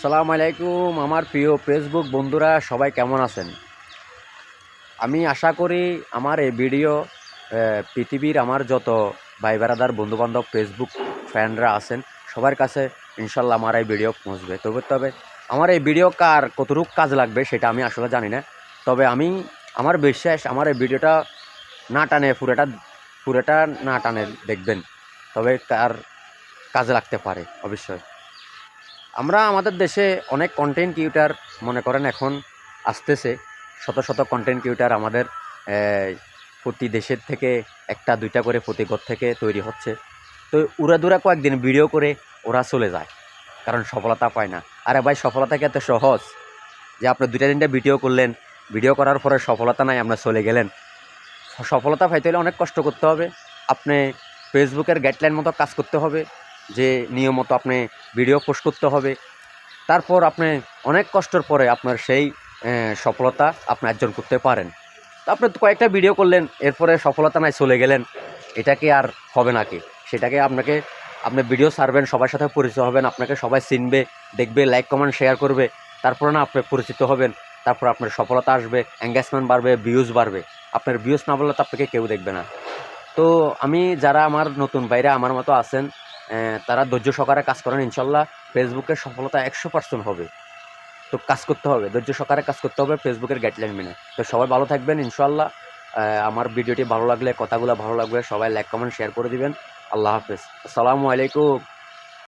সালাম আলাইকুম আমার প্রিয় ফেসবুক বন্ধুরা, সবাই কেমন আছেন? আমি আশা করি আমার এই ভিডিও পৃথিবীর আমার যত ভাই বেড়াদার বন্ধুবান্ধব ফেসবুক ফ্রেন্ডরা আছেন সবার কাছে ইনশাল্লাহ আমার এই ভিডিও পৌঁছবে। তবে আমার এই ভিডিও কার কতটুকু কাজ লাগবে সেটা আমি আসলে জানি না। তবে আমার বিশ্বাস আমার এই ভিডিওটা না টানে পুরোটা না টানে দেখবেন, তবে কার কাজে লাগতে পারে অবশ্যই। আমরা আমাদের দেশে অনেক কন্টেন্ট ক্রিয়েটর মনে করেন এখন আসতেছে, শত শত কন্টেন্ট ক্রিয়েটর আমাদের প্রতি দেশের থেকে একটা দুইটা করে প্রতি ঘর থেকে তৈরি হচ্ছে। তো উড়াদুরা কয়েকদিন ভিডিও করে ওরা চলে যায়, কারণ সফলতা পায় না। আরে ভাই, সফলতা কি এত সহজ যে আপনি দুইটা তিনটা ভিডিও করলেন, ভিডিও করার পরে সফলতা নাই আপনার চলে গেলেন? সফলতা পাইতে হলে অনেক কষ্ট করতে হবে। আপনি ফেসবুকের গাইডলাইন মতো কাজ করতে হবে, যে নিয়ম মতো আপনি ভিডিও পোস্ট করতে হবে। তারপর আপনি অনেক কষ্টের পরে আপনার সেই সফলতা আপনি অর্জন করতে পারেন। তো আপনি তো কয়েকটা ভিডিও করলেন, এরপরে সফলতা নাই চলে গেলেন, এটা কি আর হবে নাকি? সেটাকে আপনি ভিডিও ছাড়বেন, সবার সাথে পরিচয় হবেন, আপনাকে সবাই চিনবে, দেখবে, লাইক কমেন্ট শেয়ার করবে, তারপরে না আপনি পরিচিত হবেন, তারপর আপনার সফলতা আসবে, এঙ্গেজমেন্ট বাড়বে, ভিউজ বাড়বে। আপনার ভিউজ না বললে তো আপনাকে কেউ দেখবে না। তো যারা আমার নতুন ভাইরা আমার মতো আছেন, তারা ধৈর্য সহকারে কাজ করেন, ইনশাল্লাহ ফেসবুকের সফলতা 100% হবে। তো কাজ করতে হবে, ধৈর্য সহকারে কাজ করতে হবে ফেসবুকের গাইডলাইন মেনে। তো সবাই ভালো থাকবেন ইনশাল্লাহ। আমার ভিডিওটি ভালো লাগলে, কথাগুলো ভালো লাগবে, সবাই লাইক কমেন্ট শেয়ার করে দিবেন। আল্লাহ হাফেজ, আসসালামু আলাইকুম।